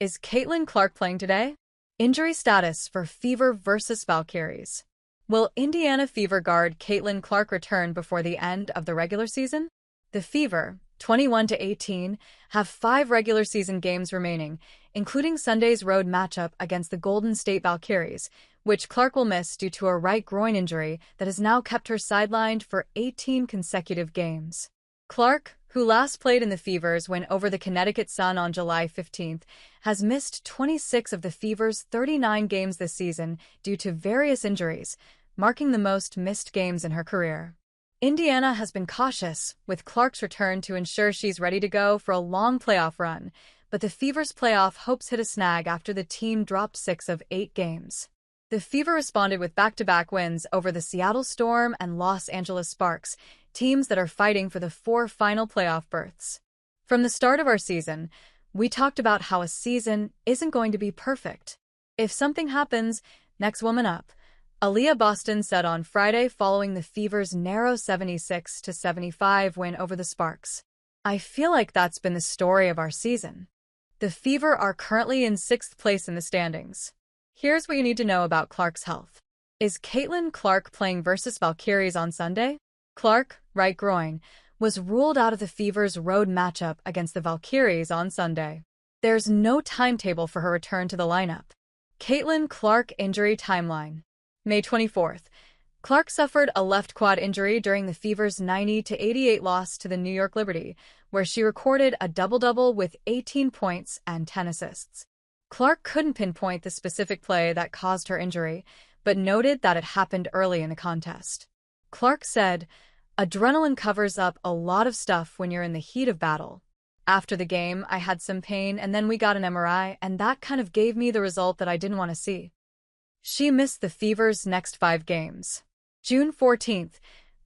Is Caitlin Clark playing today? Injury status for Fever versus Valkyries. Will Indiana Fever guard Caitlin Clark return before the end of the regular season? The Fever, 21-18, have 5 regular season games remaining, including Sunday's road matchup against the Golden State Valkyries, which Clark will miss due to a right groin injury that has now kept her sidelined for 18 consecutive games. Clark, who last played in the Fever's win over the Connecticut Sun on July 15th, has missed 26 of the Fever's 39 games this season due to various injuries, marking the most missed games in her career. Indiana has been cautious with Clark's return to ensure she's ready to go for a long playoff run, but the Fever's playoff hopes hit a snag after the team dropped 6 of 8 games. The Fever responded with back-to-back wins over the Seattle Storm and Los Angeles Sparks, teams that are fighting for the 4 final playoff berths. From the start of our season, we talked about how a season isn't going to be perfect. If something happens, next woman up, Aaliyah Boston said on Friday following the Fever's narrow 76-75 win over the Sparks. I feel like that's been the story of our season. The Fever are currently in 6th place in the standings. Here's what you need to know about Clark's health. Is Caitlin Clark playing versus Valkyries on Sunday? Clark, right groin, was ruled out of the Fever's road matchup against the Valkyries on Sunday. There's no timetable for her return to the lineup. Caitlin Clark injury timeline. May 24th. Clark suffered a left quad injury during the Fever's 90-88 loss to the New York Liberty, where she recorded a double-double with 18 points and 10 assists. Clark couldn't pinpoint the specific play that caused her injury, but noted that it happened early in the contest. Clark said, "Adrenaline covers up a lot of stuff when you're in the heat of battle. After the game, I had some pain and then we got an MRI, and that kind of gave me the result that I didn't want to see." She missed the Fever's next 5 games. June 14th,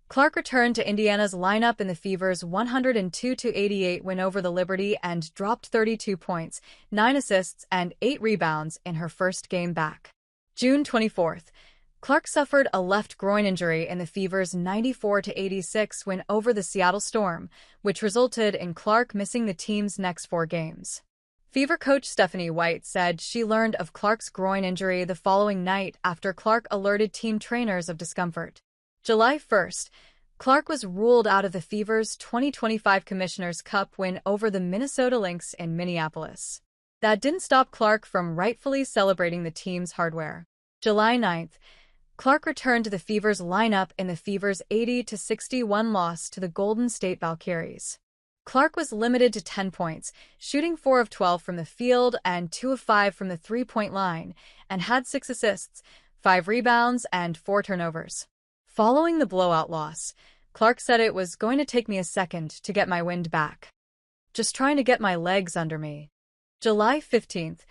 Clark returned to Indiana's lineup in the Fever's 102-88 win over the Liberty and dropped 32 points, 9 assists, and 8 rebounds in her first game back. June 24th, Clark suffered a left groin injury in the Fever's 94-86 win over the Seattle Storm, which resulted in Clark missing the team's next 4 games. Fever coach Stephanie White said she learned of Clark's groin injury the following night after Clark alerted team trainers of discomfort. July 1st, Clark was ruled out of the Fever's 2025 Commissioner's Cup win over the Minnesota Lynx in Minneapolis. That didn't stop Clark from rightfully celebrating the team's hardware. July 9th, Clark returned to the Fever's lineup in the Fever's 80-61 loss to the Golden State Valkyries. Clark was limited to 10 points, shooting 4 of 12 from the field and 2 of 5 from the three-point line, and had 6 assists, 5 rebounds, and 4 turnovers. Following the blowout loss, Clark said, "It was going to take me a second to get my wind back. Just trying to get my legs under me." July 15th,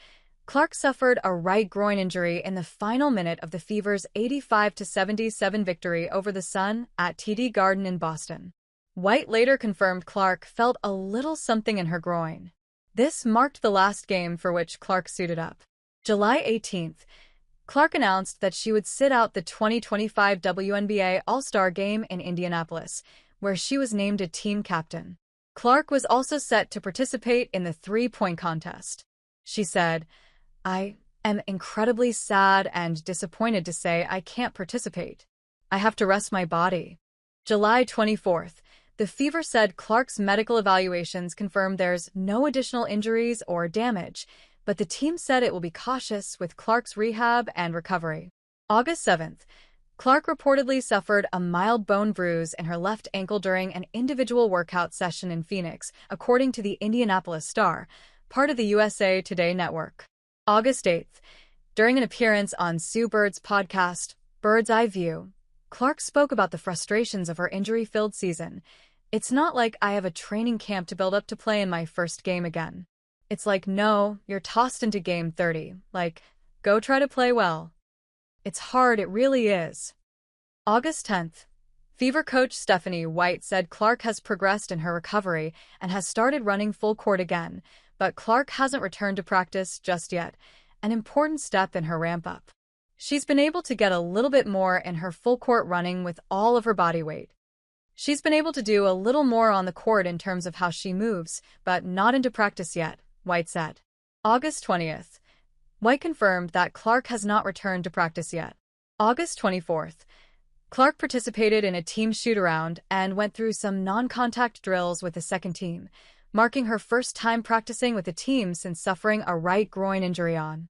Clark suffered a right groin injury in the final minute of the Fever's 85-77 victory over the Sun at TD Garden in Boston. White later confirmed Clark felt a little something in her groin. This marked the last game for which Clark suited up. July 18th, Clark announced that she would sit out the 2025 WNBA All-Star Game in Indianapolis, where she was named a team captain. Clark was also set to participate in the three-point contest. She said, "I am incredibly sad and disappointed to say I can't participate. I have to rest my body." July 24th, the Fever said Clark's medical evaluations confirmed there's no additional injuries or damage, but the team said it will be cautious with Clark's rehab and recovery. August 7th, Clark reportedly suffered a mild bone bruise in her left ankle during an individual workout session in Phoenix, according to the Indianapolis Star, part of the USA Today network. August 8th, during an appearance on Sue Bird's podcast, Bird's Eye View, Clark spoke about the frustrations of her injury-filled season. "It's not like I have a training camp to build up to play in my first game again. It's like, no, you're tossed into game 30, like, go try to play well. It's hard, it really is." August 10th, Fever coach Stephanie White said Clark has progressed in her recovery and has started running full court again, but Clark hasn't returned to practice just yet, an important step in her ramp-up. She's been able to get a little bit more in her full court running with all of her body weight. She's been able to do a little more on the court in terms of how she moves, but not into practice yet, White said. August 20th. White confirmed that Clark has not returned to practice yet. August 24th. Clark participated in a team shoot-around and went through some non-contact drills with the second team, marking her first time practicing with the team since suffering a right groin injury on